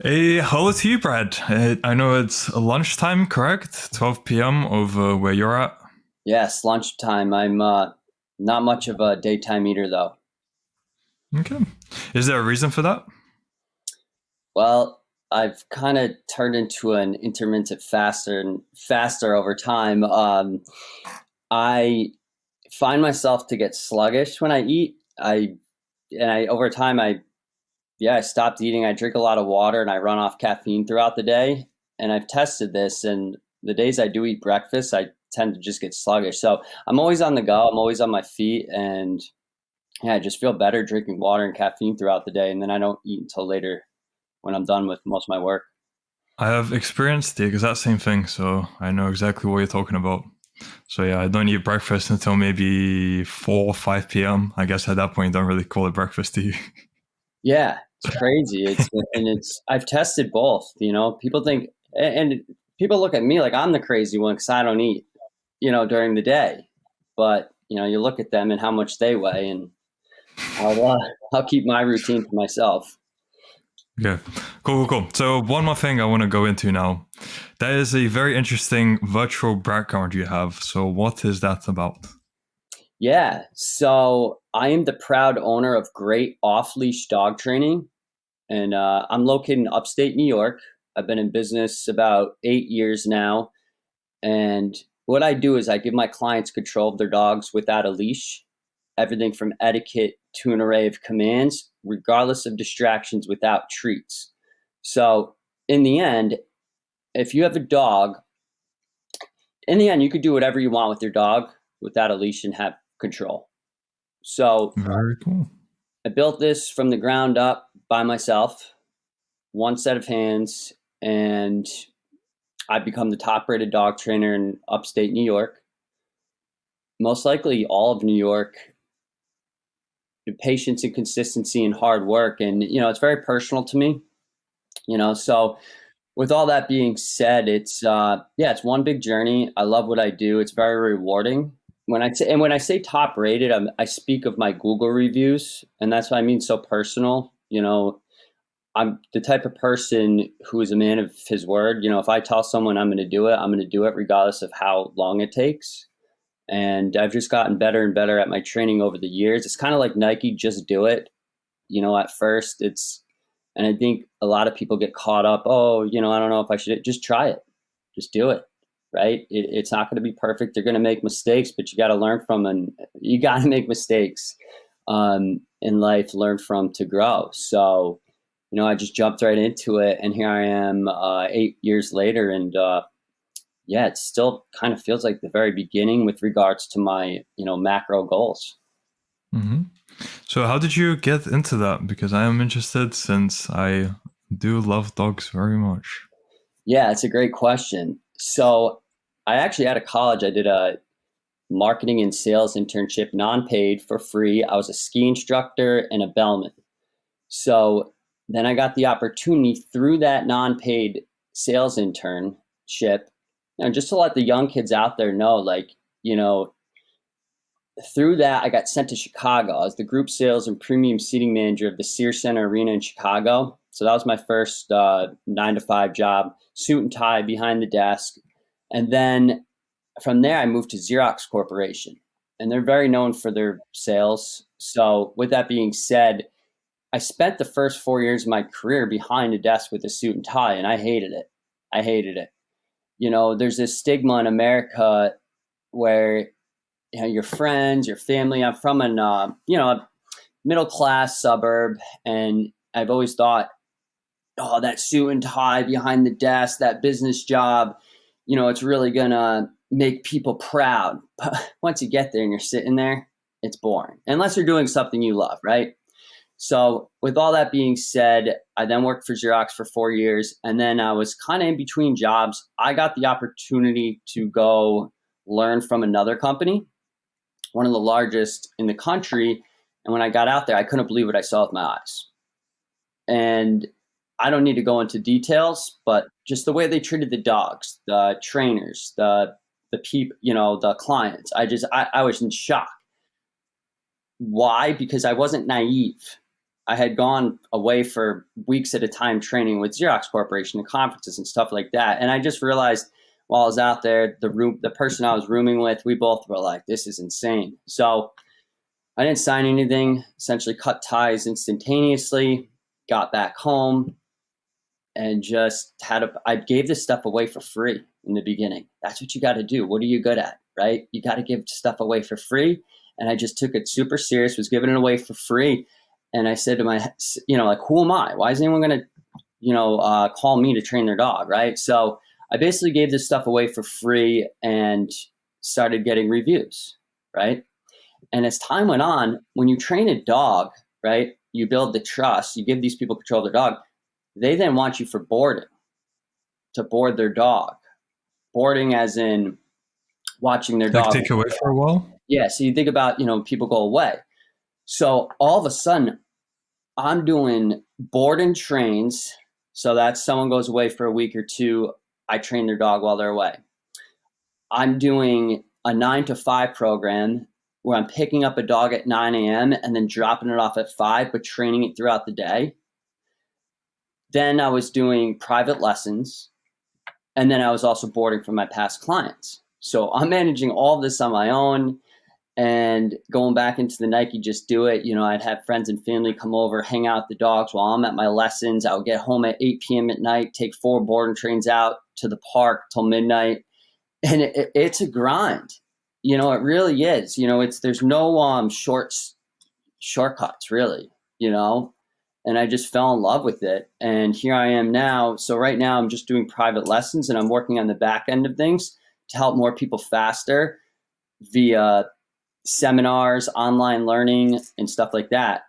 Hey, hello to you, Brad. I know it's lunchtime, correct? 12 p.m. over where you're at. Yes, lunchtime. I'm not much of a daytime eater though. Okay. Is there a reason for that? Well, I've kind of turned into an intermittent faster and faster over time. I find myself to get sluggish when I eat. I over time I stopped eating. I drink a lot of water and I run off caffeine throughout the day. And I've tested this, and the days I do eat breakfast, I tend to just get sluggish. So I'm always on the go. I'm always on my feet, and yeah, I just feel better drinking water and caffeine throughout the day, and then I don't eat until later when I'm done with most of my work. I have experienced the exact same thing, so I know exactly what you're talking about. So yeah, I don't eat breakfast until maybe 4 or 5 p.m. I guess at that point, don't really call it breakfast to you. Yeah, it's crazy. It's I've tested both. People think and people look at me like I'm the crazy one because I don't eat, during the day. But you look at them and how much they weigh, and I'll keep my routine to myself. Okay, cool, cool, cool. So one more thing I want to go into now. That is a very interesting virtual background you have. So what is that about? Yeah, so I am the proud owner of Great Off Leash Dog Training. And I'm located in upstate New York. I've been in business about 8 years now. And what I do is I give my clients control of their dogs without a leash, everything from etiquette to an array of commands, regardless of distractions, without treats. So, in the end, if you have a dog, in the end, you could do whatever you want with your dog without a leash and have control. So, Very cool. I built this from the ground up by myself, one set of hands, and I've become the top rated dog trainer in upstate New York, most likely all of New York. Patience and consistency and hard work. And, it's very personal to me, So, with all that being said, it's one big journey. I love what I do, it's very rewarding. When I say top rated, I speak of my Google reviews, and that's what I mean so personal. I'm the type of person who is a man of his word. If I tell someone I'm going to do it, I'm going to do it regardless of how long it takes. And I've just gotten better and better at my training over the years. It's kind of like Nike, just do it. At first and I think a lot of people get caught up. Oh, I don't know if I should just try it. Just do it. Right. It's not going to be perfect. You're going to make mistakes, but you got to learn from, and you got to make mistakes in life, learn from to grow. So, I just jumped right into it, and here I am 8 years later, and yeah, it still kind of feels like the very beginning with regards to my macro goals. Hmm. So, how did you get into that? Because I am interested since I do love dogs very much. Yeah, it's a great question. So, I actually out of college, I did a marketing and sales internship, non-paid, for free. I was a ski instructor and a bellman. So then I got the opportunity through that non-paid sales internship, just to let the young kids out there know, like, you know, through that, I got sent to Chicago. I was the group sales and premium seating manager of the Sears Center Arena in Chicago. So that was my first 9 to 5 job, suit and tie behind the desk. And then from there, I moved to Xerox Corporation, and they're very known for their sales. So, with that being said, I spent the first 4 years of my career behind a desk with a suit and tie, and I hated it. I hated it. There's this stigma in America where your friends, your family. I'm from an a middle class suburb, and I've always thought, oh, that suit and tie behind the desk, that business job, it's really gonna make people proud. But once you get there and you're sitting there, it's boring unless you're doing something you love, right? So, with all that being said, I then worked for Xerox for 4 years, and then I was kind of in between jobs. I got the opportunity to go learn from another company, one of the largest in the country. And when I got out there, I couldn't believe what I saw with my eyes. And I don't need to go into details, but just the way they treated the dogs, the trainers, the people, the clients, I was in shock. Why? Because I wasn't naive. I had gone away for weeks at a time training with Xerox Corporation and conferences and stuff like that. And I just realized while I was out there, the person I was rooming with, we both were like, this is insane. So I didn't sign anything, essentially cut ties instantaneously, got back home, and just I gave this stuff away for free in the beginning. That's what you got to do. What are you good at, right? You got to give stuff away for free. And I just took it super serious, was giving it away for free. And I said to like, who am I? Why is anyone going to, call me to train their dog, right? So I basically gave this stuff away for free and started getting reviews, right? And as time went on, when you train a dog, right, you build the trust, you give these people control of their dog. They then want you for boarding, to board their dog. Boarding as in watching their Like dog. take away for a while? Yeah, so you think about, people go away. So all of a sudden, I'm doing board and trains. So that's someone goes away for a week or two. I train their dog while they're away. I'm doing a 9 to 5 program where I'm picking up a dog at 9 a.m. and then dropping it off at 5, but training it throughout the day. Then I was doing private lessons. And then I was also boarding for my past clients. So I'm managing all of this on my own and going back into the Nike Just Do It. I'd have friends and family come over, hang out with the dogs while I'm at my lessons. I would get home at 8 p.m. at night, take 4 boarding trains out to the park till midnight. And it's a grind. It really is. There's no shortcuts really, and I just fell in love with it. And here I am now. So right now I'm just doing private lessons and I'm working on the back end of things to help more people faster via seminars, online learning, and stuff like that.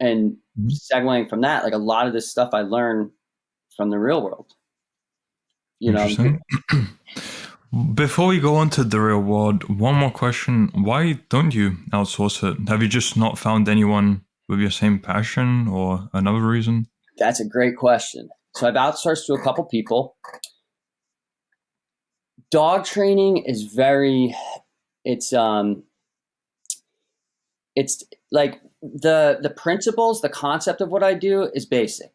And segueing from that, like a lot of this stuff I learned from the real world. Interesting. Before we go on to the real world, one more question. Why don't you outsource it? Have you just not found anyone with your same passion or another reason? That's a great question. So I've outsourced to a couple people. Dog training is it's like the principles, the concept of what I do is basic.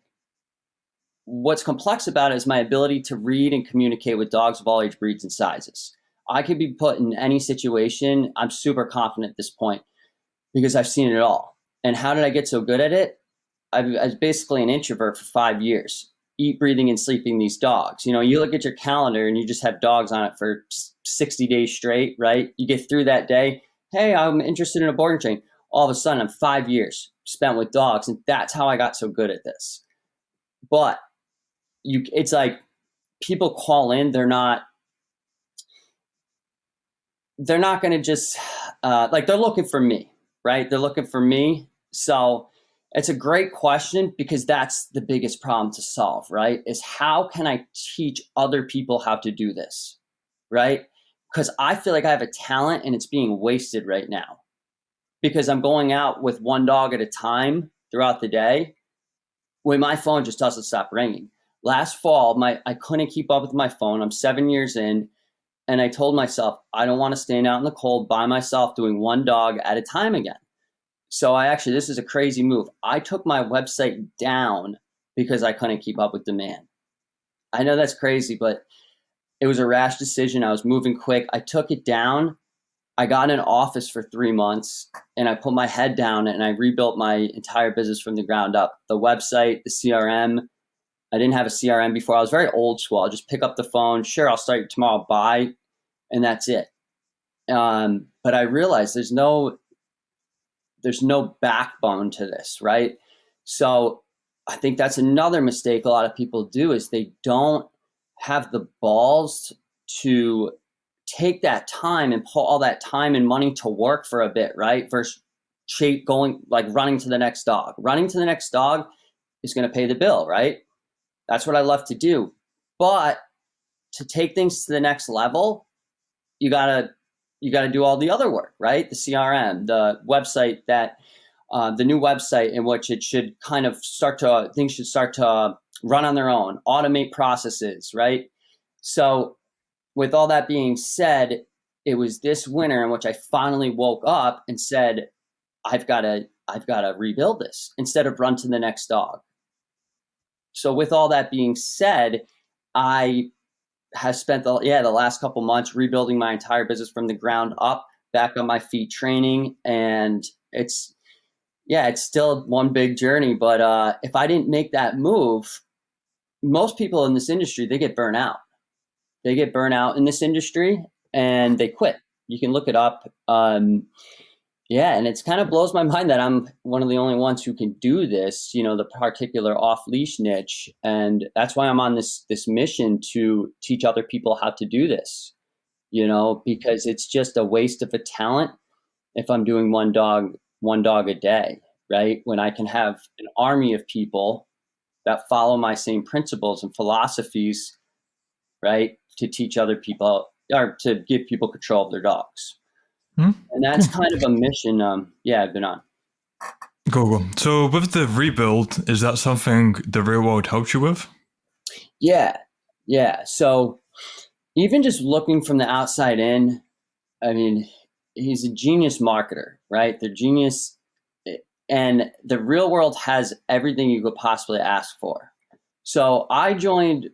What's complex about it is my ability to read and communicate with dogs of all age breeds and sizes. I could be put in any situation. I'm super confident at this point because I've seen it all. And how did I get so good at it? I was basically an introvert for 5 years, eat, breathing, and sleeping these dogs. You look at your calendar and you just have dogs on it for 60 days straight, right? You get through that day. Hey, I'm interested in a boarding train. All of a sudden, I'm 5 years spent with dogs. And that's how I got so good at this. But it's like people call in, they're not going to just they're looking for me, right? They're looking for me. So it's a great question because that's the biggest problem to solve, right? Is how can I teach other people how to do this, right? Because I feel like I have a talent and it's being wasted right now because I'm going out with one dog at a time throughout the day when my phone just doesn't stop ringing. Last fall, I couldn't keep up with my phone. I'm 7 years in, and I told myself, I don't want to stand out in the cold by myself doing one dog at a time again. So this is a crazy move. I took my website down because I couldn't keep up with demand. I know that's crazy, but it was a rash decision. I was moving quick. I took it down. I got an office for 3 months and I put my head down and I rebuilt my entire business from the ground up. The website, the CRM. I didn't have a CRM before. I was very old school. I'll just pick up the phone. Sure, I'll start tomorrow. Bye. And that's it. But I realized there's no backbone to this, right? So I think that's another mistake a lot of people do is they don't have the balls to take that time and put all that time and money to work for a bit, right? Versus running to the next dog. Running to the next dog is going to pay the bill, right? That's what I love to do. But to take things to the next level, you gotta do all the other work, right? The CRM, the website the new website in which it should kind of things should start to run on their own, automate processes, right? So with all that being said, it was this winter in which I finally woke up and said, I've got to I've got to rebuild this instead of run to the next dog. So with all that being said, I have spent the last couple months rebuilding my entire business from the ground up, back on my feet training. And it's still one big journey. But if I didn't make that move, most people in this industry, they get burnt out. They get burnt out in this industry and they quit. You can look it up. And it's kind of blows my mind that I'm one of the only ones who can do this, the particular off-leash niche. And that's why I'm on this mission to teach other people how to do this, because it's just a waste of a talent if I'm doing one dog a day, right? When I can have an army of people that follow my same principles and philosophies, right? To teach other people or to give people control of their dogs. And that's kind of a mission, I've been on. Go. So with the rebuild, is that something the real world helped you with? Yeah. So even just looking from the outside in, I mean, he's a genius marketer, right? They're genius. And the real world has everything you could possibly ask for. So I joined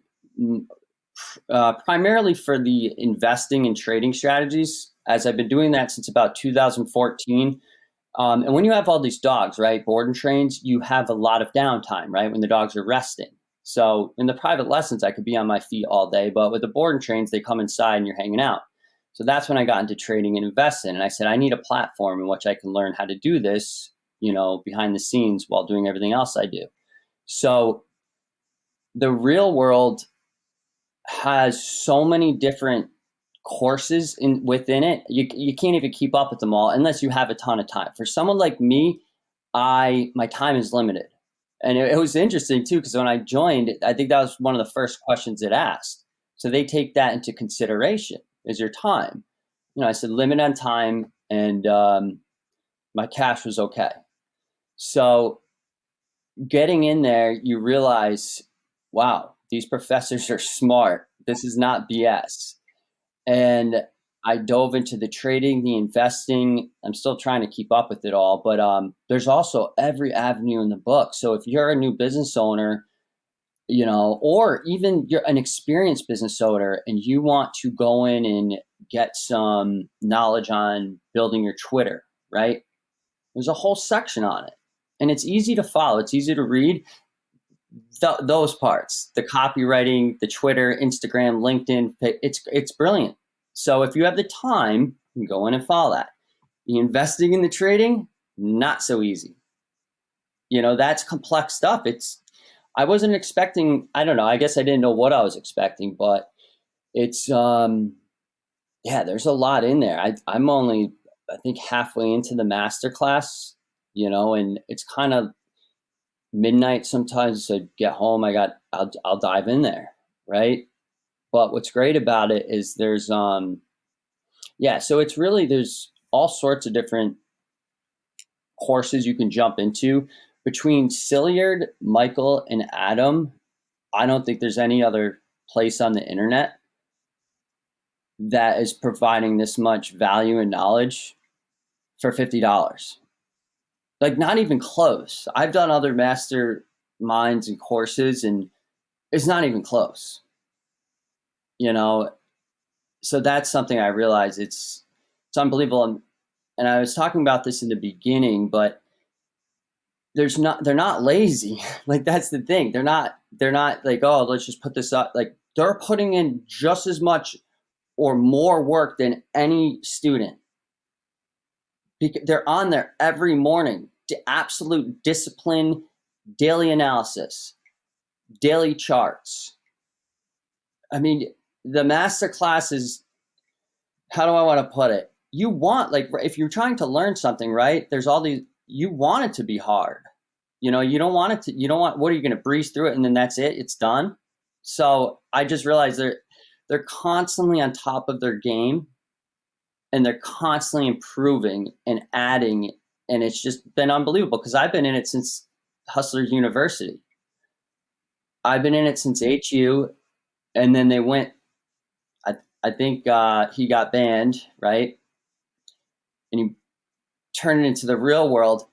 primarily for the investing and trading strategies, as I've been doing that since about 2014. And when you have all these dogs, right, board and trains, you have a lot of downtime, right, when the dogs are resting. So in the private lessons, I could be on my feet all day, but with the board and trains, they come inside and you're hanging out. So that's when I got into trading and investing. And I said, I need a platform in which I can learn how to do this, behind the scenes while doing everything else I do. So the real world has so many different courses within it. You can't even keep up with them all unless you have a ton of time. For someone like me, my time is limited. And it was interesting too, because when I joined, I think that was one of the first questions it asked. So they take that into consideration. Is your time? I said limit on time, and my cash was okay. So getting in there, you realize, wow, these professors are smart. This is not BS. And I dove into the trading, the investing. I'm still trying to keep up with it all, but there's also every avenue in the book. So if you're a new business owner, or even you're an experienced business owner and you want to go in and get some knowledge on building your Twitter, right? There's a whole section on it. And it's easy to follow. It's easy to read. Those parts, the copywriting, the Twitter, Instagram, LinkedIn, it's brilliant. So if you have the time, you can go in and follow that. The investing in the trading, not so easy. That's complex stuff. I wasn't expecting, I don't know, I guess I didn't know what I was expecting, but it's, there's a lot in there. I'm only, I think, halfway into the masterclass, and it's kind of midnight sometimes. So get home, I'll dive in there, right? But what's great about it is there's so it's really, there's all sorts of different courses you can jump into. Between Silliard, Michael, and Adam, I don't think there's any other place on the internet that is providing this much value and knowledge for $50. Like, not even close. I've done other masterminds and courses, and it's not even close. So that's something I realized. It's unbelievable. And I was talking about this in the beginning, but they're not lazy. Like, that's the thing. They're not like, oh, let's just put this up. Like, they're putting in just as much or more work than any student. They're on there every morning. The absolute discipline, daily analysis, daily charts. I mean, the master class is, how do I want to put it? You want, like, if you're trying to learn something, right? There's all these, you want it to be hard. You don't want it to, what are you going to breeze through it and then that's it? It's done. So I just realized they're constantly on top of their game, and they're constantly improving and adding. And it's just been unbelievable, because I've been in it since Hustlers University. I've been in it since HU, and then they went, I think he got banned, right? And he turned it into the real world.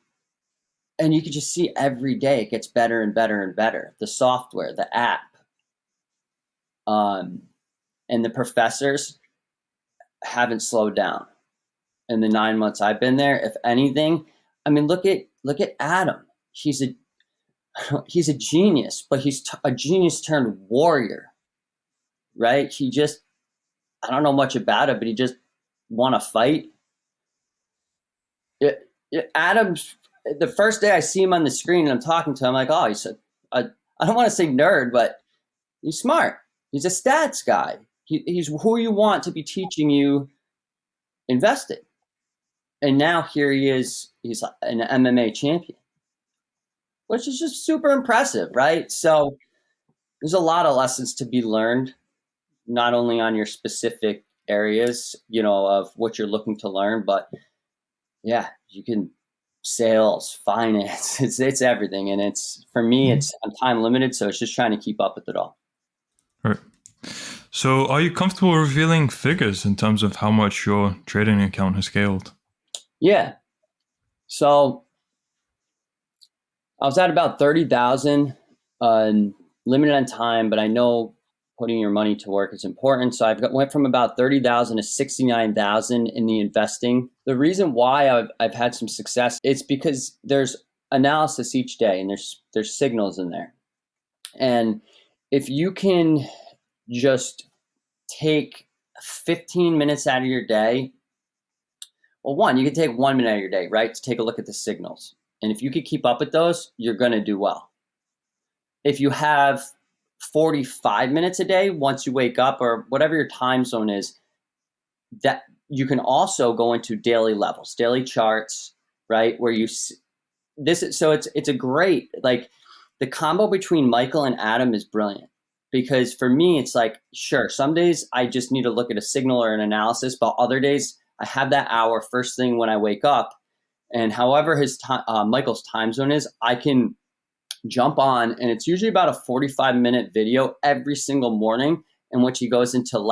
And you could just see every day it gets better and better and better. The software, the app, and the professors haven't slowed down in the 9 months I've been there. If anything, I mean, look at Adam. He's a genius, but he's a genius turned warrior, right? I don't know much about it, but he just want to fight. Adam's the first day I see him on the screen and I'm talking to him, I'm like, oh, I don't want to say nerd, but he's smart. He's a stats guy. He's who you want to be teaching you investing. And now here he is. He's an MMA champion, which is just super impressive, right? So there's a lot of lessons to be learned, not only on your specific areas, of what you're looking to learn, but yeah, you can sales, finance, it's everything. And for me, I'm time limited. So it's just trying to keep up with it all. All right. So are you comfortable revealing figures in terms of how much your trading account has scaled? Yeah. So I was at about 30,000, limited on time, but I know putting your money to work is important. So went from about 30,000 to 69,000 in the investing. The reason why I've had some success, it's because there's analysis each day and there's signals in there. And if you can just take 15 minutes out of your day, well, one, you can take 1 minute out of your day, right, to take a look at the signals. And if you could keep up with those, you're going to do well. If you have 45 minutes a day, once you wake up or whatever your time zone is, that you can also go into daily levels, daily charts, right? Where it's a great, like the combo between Michael and Adam is brilliant because for me, it's like, sure, some days I just need to look at a signal or an analysis, but other days I have that hour first thing when I wake up. And however Michael's time zone is, I can jump on, and it's usually about a 45-minute video every single morning in which he goes into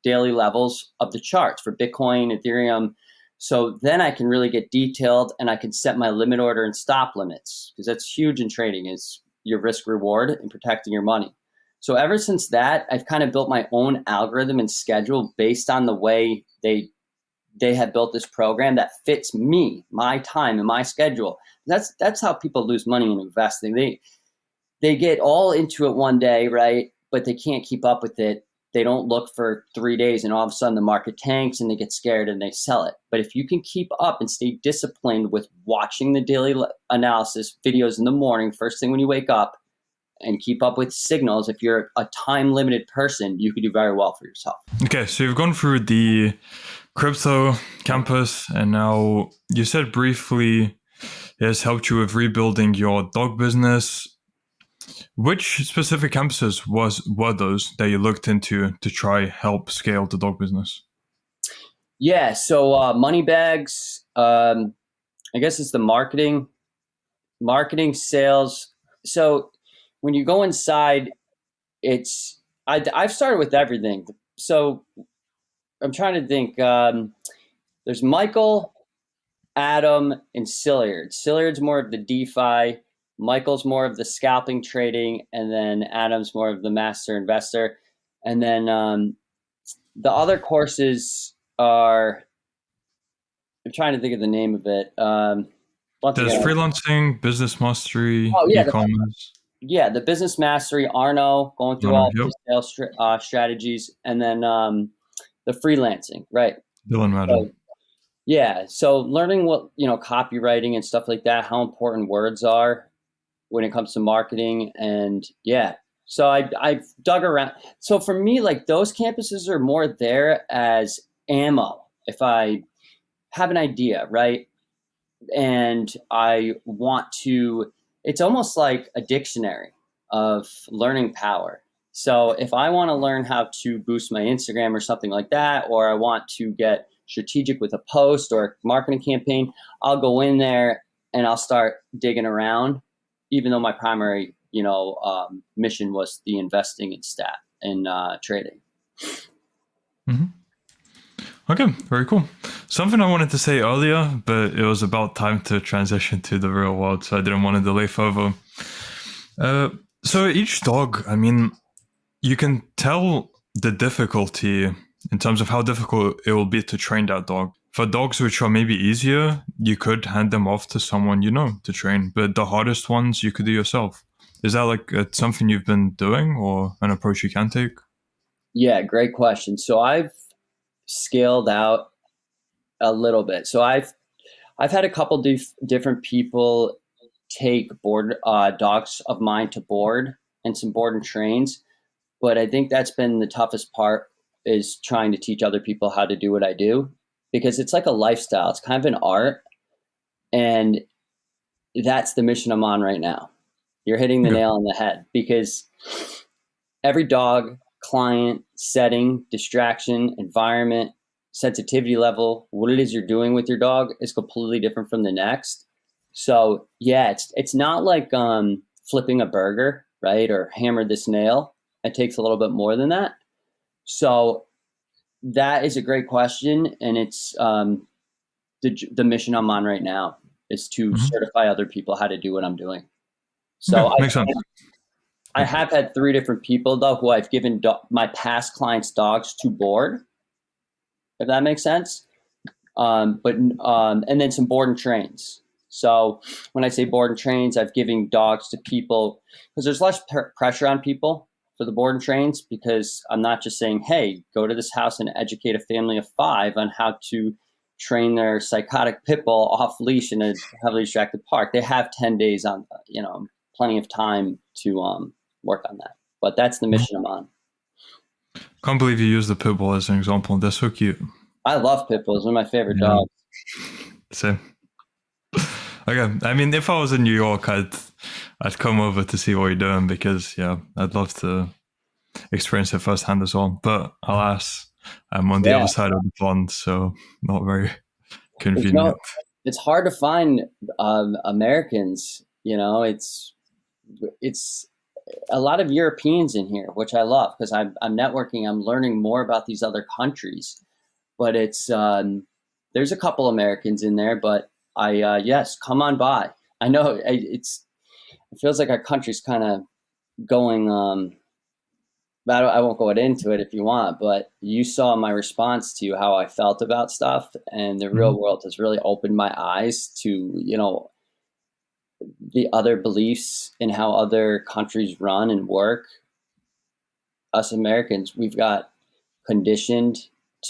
daily levels of the charts for Bitcoin, Ethereum. So then I can really get detailed and I can set my limit order and stop limits because that's huge in trading is your risk reward and protecting your money. So ever since that, I've kind of built my own algorithm and schedule based on the way they have built this program that fits me, my time and my schedule. That's how people lose money in investing. They get all into it one day, right? But they can't keep up with it. They don't look for 3 days and all of a sudden the market tanks and they get scared and they sell it. But if you can keep up and stay disciplined with watching the daily analysis videos in the morning, first thing when you wake up, and keep up with signals, if you're a time limited person, you can do very well for yourself. Okay, so you've gone through the crypto campus and now you said briefly it has helped you with rebuilding your dog business. Which specific campuses were those that you looked into to try help scale the dog business? Yeah, so Moneybags, I guess it's the marketing, sales. So when you go inside, I've started with everything. So I'm trying to think. There's Michael, Adam, and Silliard. Silliard's more of the DeFi. Michael's more of the scalping trading, and then Adam's more of the master investor. And then the other courses are, I'm trying to think of the name of it. There's freelancing, business mastery, oh yeah, e-commerce. the business mastery, Arno, going through all the sales strategies, and then the freelancing, right? Dylan Madden. So, yeah, so learning what copywriting and stuff like that, how important words are when it comes to marketing, and yeah. So I've dug around. So for me, like those campuses are more there as ammo. If I have an idea, right, and I want to, it's almost like a dictionary of learning power. So if I want to learn how to boost my Instagram or something like that, or I want to get strategic with a post or a marketing campaign, I'll go in there and I'll start digging around, even though my primary, mission was the investing and trading. Mm-hmm. Okay, very cool. Something I wanted to say earlier, but it was about time to transition to the real world, so I didn't want to delay further. Uh, so each dog, I mean, you can tell the difficulty in terms of how difficult it will be to train that dog. For dogs which are maybe easier, you could hand them off to someone you know to train, but the hardest ones you could do yourself. Is that like something you've been doing or an approach you can take? Yeah, great question. So I've scaled out a little bit. So I've had a couple different people take board dogs of mine to board and some board and trains, but I think that's been the toughest part is trying to teach other people how to do what I do because it's like a lifestyle. It's kind of an art, and that's the mission I'm on right now. You're hitting the Okay. nail on the head because every dog, client, setting, distraction, environment, sensitivity level, what it is you're doing with your dog is completely different from the next. So yeah, it's not like flipping a burger, right? Or hammer this nail. It takes a little bit more than that. So that is a great question, and it's the mission I'm on right now is to Hmm. certify other people how to do what I'm doing. Okay, So makes sense. I have had three different people though who I've given my past clients' dogs to board, if that makes sense. But and then some board and trains. So when I say board and trains, I've given dogs to people because there's less pressure on people for the board and trains because I'm not just saying, hey, go to this house and educate a family of five on how to train their psychotic pit bull off leash in a heavily distracted park. They have 10 days on, plenty of time to work on that. But that's the Mhm. mission I'm on. Can't believe you used the pit bull as an example. They're so cute. I love pit bulls. They're my favorite Yeah. dogs. Same. Okay. I mean, if I was in New York, I'd come over to see what you're doing because yeah, I'd love to experience it firsthand as well. But alas, I'm on the Yeah. other side of the pond, so not very You convenient. know, it's hard to find Americans. It's a lot of Europeans in here, which I love because I'm networking. I'm learning more about these other countries. But it's there's a couple Americans in there. But I yes, come on by. I know it feels like our country's kind of going. I won't go into it if you want, but you saw my response to how I felt about stuff, and the Hmm. real world has really opened my eyes to the other beliefs in how other countries run and work. Us Americans, we've got conditioned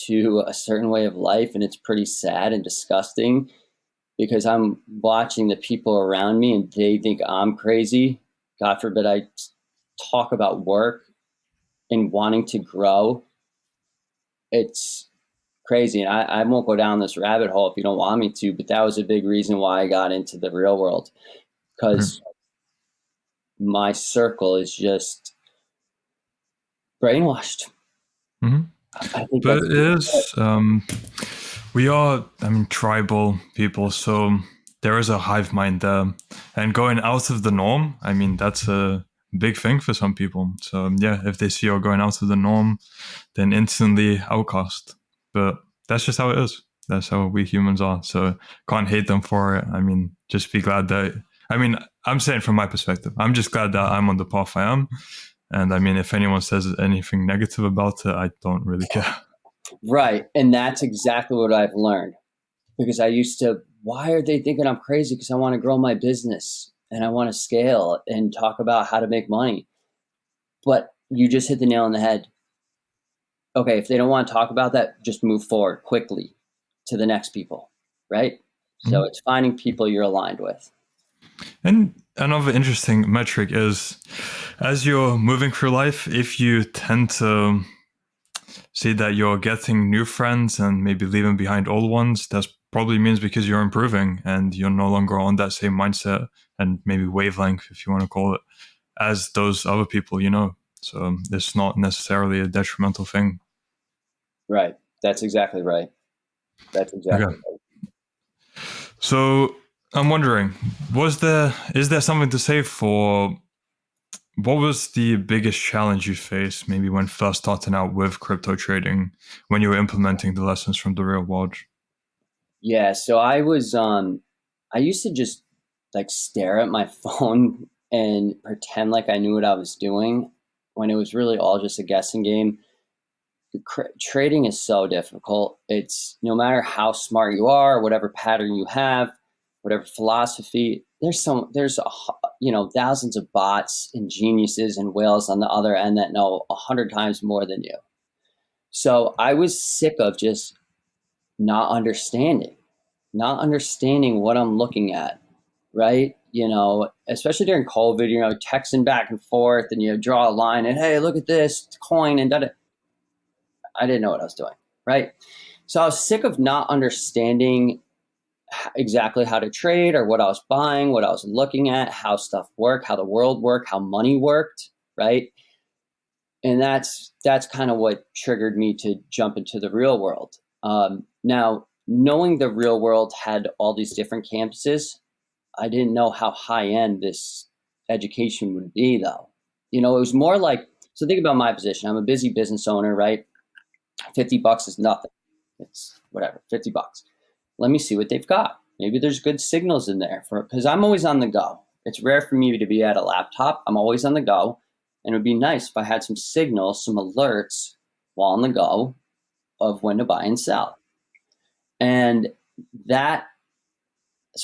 to a certain way of life, and it's pretty sad and disgusting because I'm watching the people around me and they think I'm crazy. God forbid I talk about work and wanting to grow. It's crazy. And I won't go down this rabbit hole if you don't want me to, but that was a big reason why I got into the real world because my circle is just brainwashed. Hmm. I think But that's it is, we are, I mean, tribal people, so there is a hive mind there. And going out of the norm, I mean, that's a big thing for some people. So, yeah, if they see you're going out of the norm, then instantly outcast. But that's just how it is. That's how we humans are. So, can't hate them for it. I mean, just be glad that, I mean, I'm saying from my perspective, I'm just glad that I'm on the path I am. And I mean, if anyone says anything negative about it, I don't really care. right. And that's exactly what I've learned because I used to, why are they thinking I'm crazy? Because I want to grow my business and I want to scale and talk about how to make money. But you just hit the nail on the head. Okay, if they don't want to talk about that, just move forward quickly to the next people, right? So Mhm. it's finding people you're aligned with. And another interesting metric is as you're moving through life, if you tend to see that you're getting new friends and maybe leaving behind old ones, that probably means because you're improving and you're no longer on that same mindset and maybe wavelength, if you want to call it, as those other people, you know. So it's not necessarily a detrimental thing. Right. That's exactly right. That's Okay. exactly right. So I'm wondering, is there something to say for what was the biggest challenge you faced maybe when first starting out with crypto trading when you were implementing the lessons from the real world? Yeah, so I used to just like stare at my phone and pretend like I knew what I was doing when it was really all just a guessing game. Trading is so difficult. It's no matter how smart you are, whatever pattern you have, whatever philosophy, thousands of bots and geniuses and whales on the other end that know 100 times more than you. So I was sick of just not understanding, not understanding what I'm looking at, right? Especially during COVID, texting back and forth and you draw a line and, hey, look at this coin and da. I didn't know what I was doing, right? So I was sick of not understanding exactly how to trade or what I was buying, what I was looking at, how stuff worked, how the world worked, how money worked, right? And that's kind of what triggered me to jump into the real world. Now, knowing the real world had all these different campuses, I didn't know how high end this education would be, though. It was more like, so think about my position. I'm a busy business owner, right? $50 is nothing. It's whatever, $50. Let me see what they've got. Maybe there's good signals in there because I'm always on the go. It's rare for me to be at a laptop. I'm always on the go. And it would be nice if I had some signals, some alerts while on the go of when to buy and sell. And that's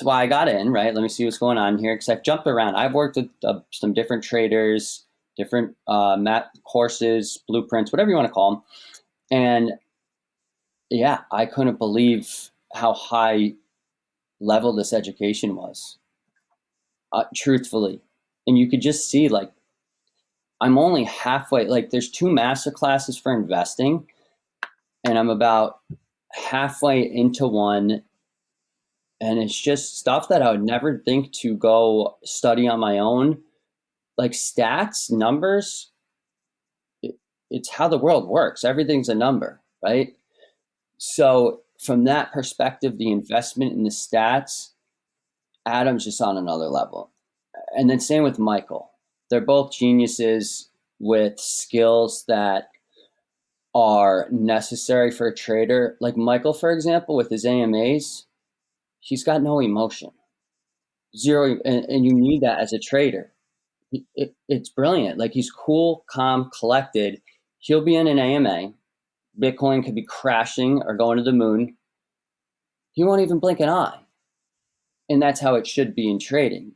why I got in, right? Let me see what's going on here because I've jumped around. I've worked with some different traders, different map courses, blueprints, whatever you want to call them. And yeah, I couldn't believe how high level this education was, truthfully. And you could just see, like, I'm only halfway, like, there's 2 master classes for investing, and I'm about halfway into one. And it's just stuff that I would never think to go study on my own. Like stats, numbers, it's how the world works. Everything's a number, right? So, from that perspective, the investment in the stats, Adam's just on another level. And then same with Michael. They're both geniuses with skills that are necessary for a trader. Like Michael, for example, with his AMAs, he's got no emotion, zero, and you need that as a trader. It's brilliant. Like he's cool, calm, collected. He'll be in an AMA. Bitcoin could be crashing or going to the moon. He won't even blink an eye, and that's how it should be in trading.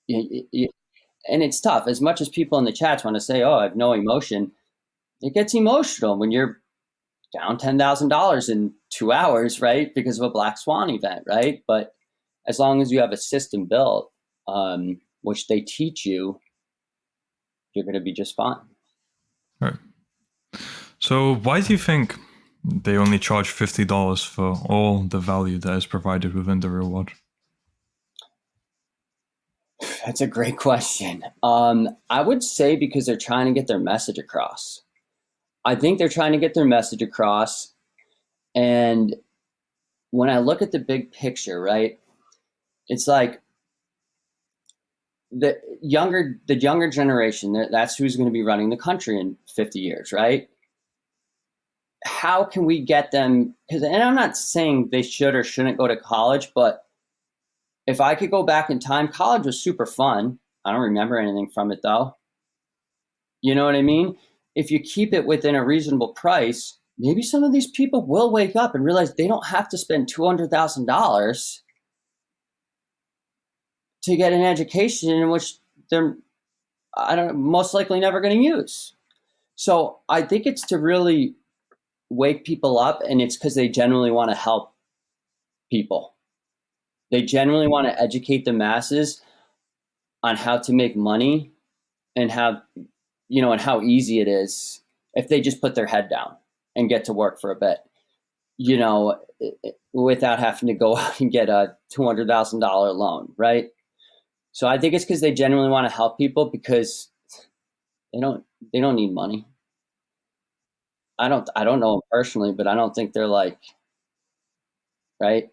And it's tough. As much as people in the chats want to say, "Oh, I have no emotion," it gets emotional when you're down $10,000 in 2 hours, right? Because of a black swan event, right? But as long as you have a system built, which they teach you, you're going to be just fine. Right. So why do you think they only charge $50 for all the value that is provided within the reward? That's a great question. I would say because they're trying to get their message across. I think they're trying to get their message across. And when I look at the big picture, right, it's like the younger generation, that's who's going to be running the country in 50 years, right? How can we get them? And I'm not saying they should or shouldn't go to college, but if I could go back in time, college was super fun. I don't remember anything from it though. You know what I mean? If you keep it within a reasonable price, maybe some of these people will wake up and realize they don't have to spend $200,000 to get an education in which they're, I don't know, most likely never going to use. So I think it's to really wake people up, and it's because they genuinely want to help people. They genuinely want to educate the masses on how to make money and how easy it is if they just put their head down and get to work for a bit, without having to go out and get a $200,000 loan, right? So I think it's because they genuinely want to help people because they don't need money. I don't know them personally, but I don't think they're like, right.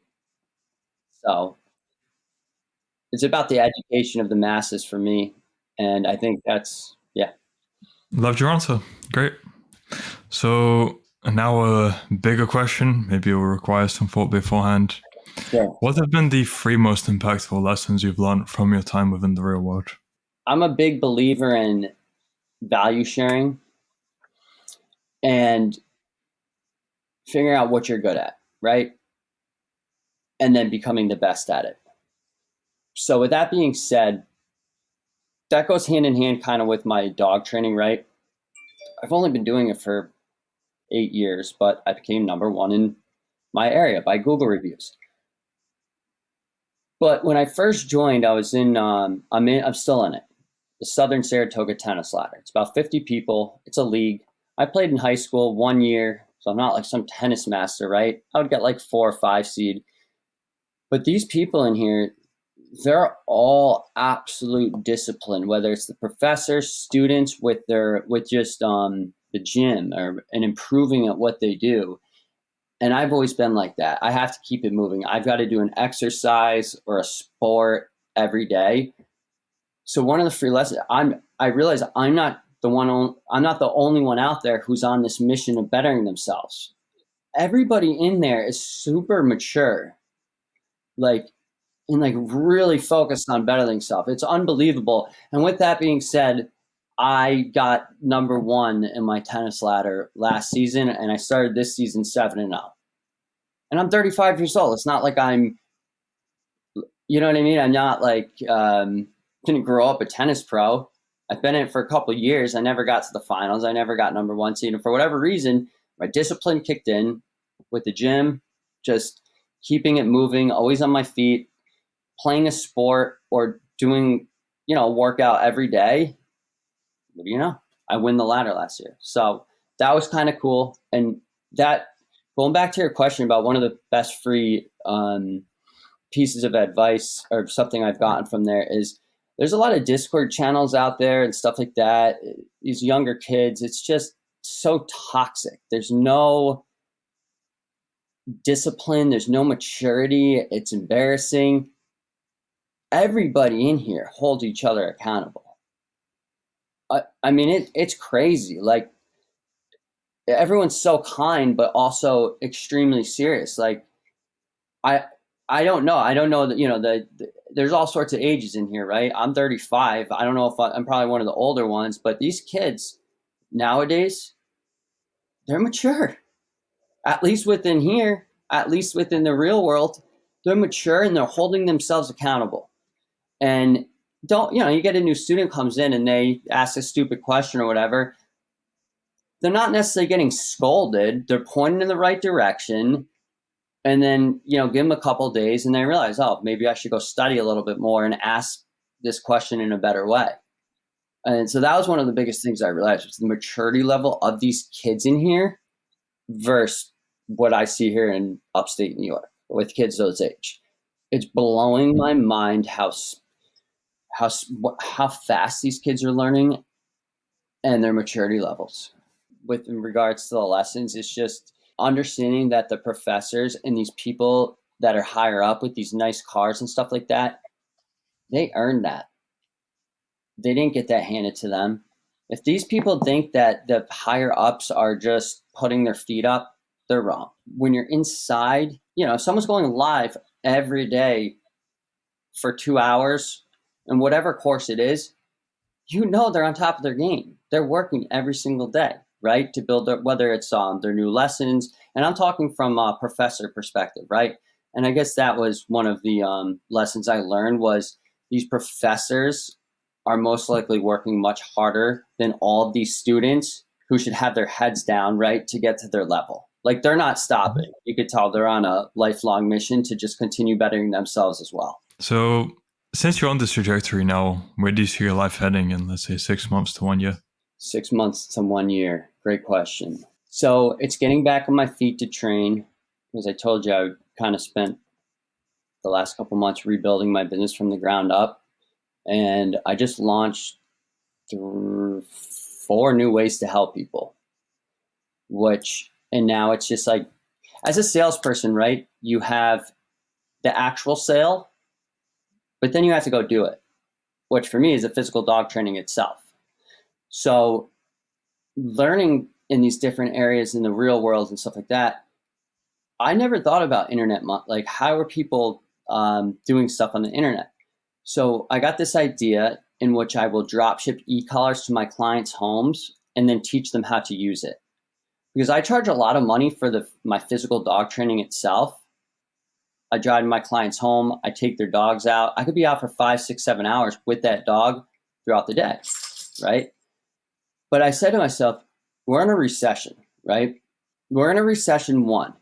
So it's about the education of the masses for me. And I think that's, yeah. Loved your answer. Great. So now a bigger question. Maybe it will require some thought beforehand. Sure. What have been the three most impactful lessons you've learned from your time within the real world? I'm a big believer in value sharing and figuring out what you're good at, right? And then becoming the best at it. So with that being said, that goes hand in hand kind of with my dog training, right? I've only been doing it for 8 years, but I became number one in my area by Google reviews. But when I first joined, I was I'm still in it. The Southern Saratoga Tennis Ladder. It's about 50 people. It's a league. I played in high school 1 year, so I'm not like some tennis master, right? I would get like 4 or 5 seed. But these people in here, they're all absolute discipline, whether it's the professors, students with just the gym and improving at what they do. And I've always been like that. I have to keep it moving. I've got to do an exercise or a sport every day. So one of the free lessons I realize I'm not the only one out there who's on this mission of bettering themselves. Everybody in there is super mature, like and like really focused on bettering themselves. It's unbelievable. And with that being said, I got number one in my tennis ladder last season, and I started this season 7-0. And I'm 35 years old. It's not like I'm, you know what I mean? I'm not like didn't grow up a tennis pro. I've been in it for a couple of years. I never got to the finals. I never got number one seed. And for whatever reason, my discipline kicked in with the gym, just keeping it moving, always on my feet, playing a sport or doing, a workout every day. I win the ladder last year. So that was kind of cool. And that, going back to your question about one of the best free pieces of advice or something I've gotten from there is there's a lot of Discord channels out there and stuff like that. These younger kids, it's just so toxic. There's no discipline. There's no maturity. It's embarrassing. Everybody in here holds each other accountable. I mean, it's crazy. Like everyone's so kind, but also extremely serious. Like I don't know. I don't know that there's all sorts of ages in here, right? I'm 35. I don't know if I'm probably one of the older ones, but these kids nowadays, they're mature. At least within here, at least within the real world, they're mature and they're holding themselves accountable. And you get a new student comes in and they ask a stupid question or whatever. They're not necessarily getting scolded. They're pointing in the right direction. And then, give them a couple of days and they realize, oh, maybe I should go study a little bit more and ask this question in a better way. And so that was one of the biggest things I realized was the maturity level of these kids in here versus what I see here in upstate New York with kids those age. It's blowing my mind how fast these kids are learning and their maturity levels. With regards to the lessons, it's just understanding that the professors and these people that are higher up with these nice cars and stuff like that, they earned that. They didn't get that handed to them. If these people think that the higher ups are just putting their feet up, they're wrong. When you're inside, if someone's going live every day for 2 hours and whatever course it is, they're on top of their game. They're working every single day, right? To build whether it's their new lessons. And I'm talking from a professor perspective, right? And I guess that was one of the lessons I learned was these professors are most likely working much harder than all of these students who should have their heads down, right, to get to their level. Like they're not stopping. You could tell they're on a lifelong mission to just continue bettering themselves as well. So since you're on this trajectory now, where do you see your life heading in, let's say, 6 months to 1 year? 6 months to 1 year. Great question. So it's getting back on my feet to train. As I told you, I kind of spent the last couple months rebuilding my business from the ground up. And I just launched 4 new ways to help people. And now it's just like, as a salesperson, right? You have the actual sale, but then you have to go do it. which for me is the physical dog training itself. So learning in these different areas in the real world and stuff like that, I never thought about internet, like how are people doing stuff on the internet? So I got this idea in which I will drop ship e-collars to my clients' homes and then teach them how to use it. Because I charge a lot of money for my physical dog training itself. I drive to my client's home, I take their dogs out. I could be out for 5, 6, 7 hours with that dog throughout the day, right? But I said to myself, we're in a recession, right? We're in a recession, 1.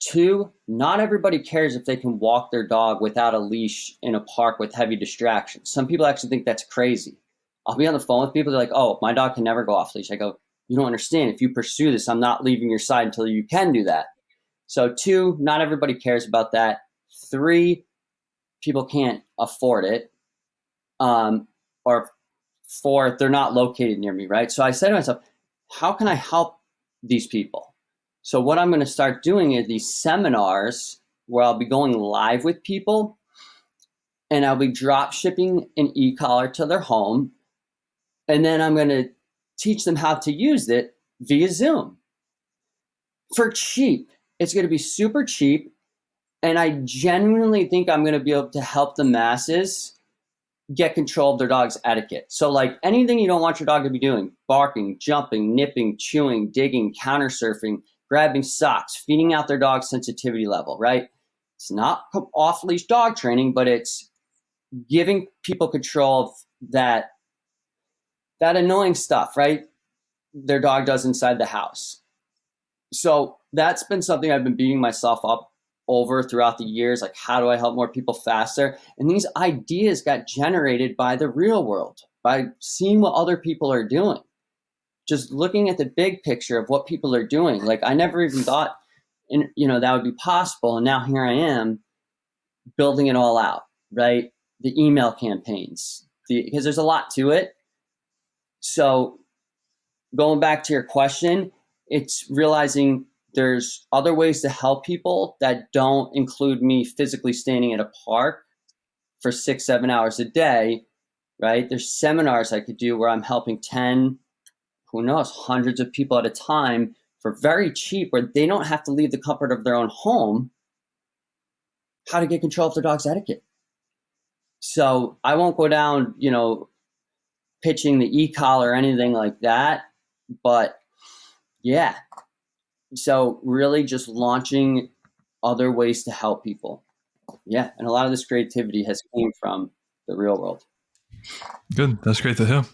2, not everybody cares if they can walk their dog without a leash in a park with heavy distractions. Some people actually think that's crazy. I'll be on the phone with people, they're like, oh, my dog can never go off leash. I go, you don't understand. If you pursue this, I'm not leaving your side until you can do that. So 2, not everybody cares about that. 3, people can't afford it. Or 4, they're not located near me, right? So I said to myself, how can I help these people? So what I'm going to start doing is these seminars where I'll be going live with people and I'll be drop shipping an e-collar to their home. And then I'm going to teach them how to use it via Zoom for cheap. It's going to be super cheap. And I genuinely think I'm going to be able to help the masses get control of their dog's etiquette. So like anything you don't want your dog to be doing, barking, jumping, nipping, chewing, digging, counter surfing, grabbing socks, feeding out their dog's sensitivity level, right? It's not off-leash dog training, but it's giving people control of that annoying stuff, right? Their dog does inside the house. So that's been something I've been beating myself up over throughout the years. Like, how do I help more people faster? And these ideas got generated by the real world, by seeing what other people are doing, just looking at the big picture of what people are doing. Like, I never even thought, that would be possible. And now here I am building it all out, right? The email campaigns, because there's a lot to it. So going back to your question, it's realizing there's other ways to help people that don't include me physically standing at a park for 6, 7 hours a day, right? There's seminars I could do where I'm helping 10, who knows, hundreds of people at a time for very cheap, where they don't have to leave the comfort of their own home, how to get control of their dog's etiquette. So I won't go down, pitching the e-collar or anything like that, but yeah. So really just launching other ways to help people. Yeah. And a lot of this creativity has came from the real world. Good. That's great to hear.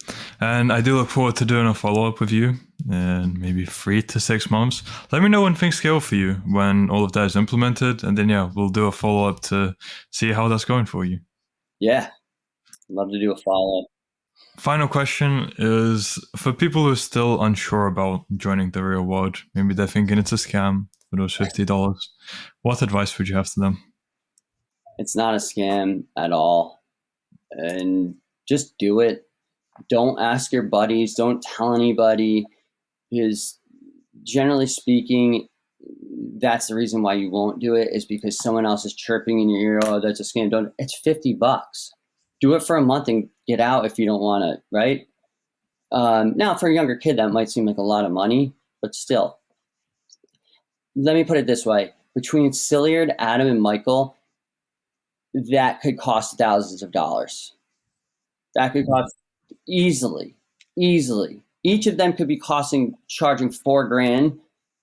And I do look forward to doing a follow-up with you in maybe 3 to 6 months. Let me know when things scale for you, when all of that is implemented. And then, we'll do a follow-up to see how that's going for you. Yeah. Love to do a follow-up. Final question is, for people who are still unsure about joining the real world, maybe they're thinking it's a scam for those $50. What advice would you have to them? It's not a scam at all. And just do it. Don't ask your buddies. Don't tell anybody, because generally speaking, that's the reason why you won't do it, is because someone else is chirping in your ear, oh, that's a scam. It's $50. Do it for a month and get out if you don't want to, right? Now, for a younger kid, that might seem like a lot of money, but still. Let me put it this way. Between Silliard, Adam, and Michael, that could cost thousands of dollars. That could cost easily. Each of them could be charging $4,000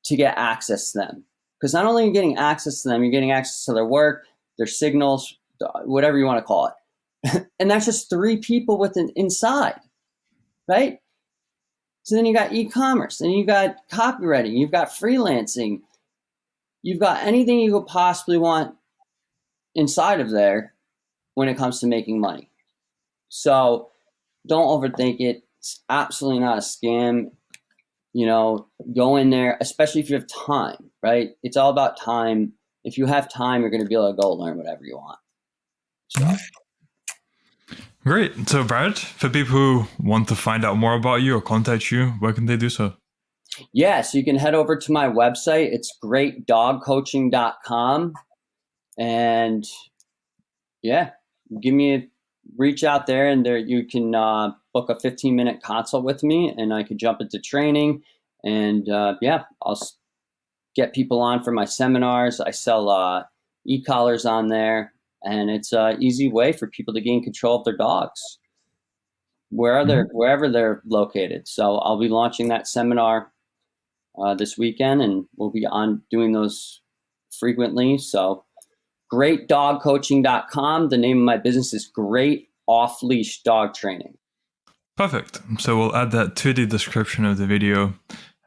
to get access to them. Because not only are you getting access to them, you're getting access to their work, their signals, whatever you want to call it. And that's just 3 people inside, right? So then you got e-commerce, then you got copywriting, you've got freelancing, you've got anything you could possibly want inside of there when it comes to making money. So don't overthink it. It's absolutely not a scam. Go in there, especially if you have time, right? It's all about time. If you have time, you're going to be able to go learn whatever you want. So. Great. So Brad, for people who want to find out more about you or contact you, where can they do so? Yeah, so you can head over to my website. It's greatdogcoaching.com. And yeah, give me reach out there, and there you can book a 15-minute consult with me, and I could jump into training. And yeah, I'll get people on for my seminars. I sell e-collars on there, and it's an easy way for people to gain control of their dogs wherever they're located. So I'll be launching that seminar this weekend, and we'll be on doing those frequently. So greatdogcoaching.com. The name of my business is Great Off Leash Dog Training. Perfect. So we'll add that to the description of the video.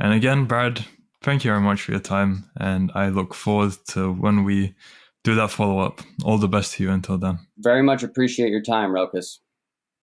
And again, Brad, thank you very much for your time. And I look forward to when we do that follow-up. All the best to you until then. Very much appreciate your time, Rokas.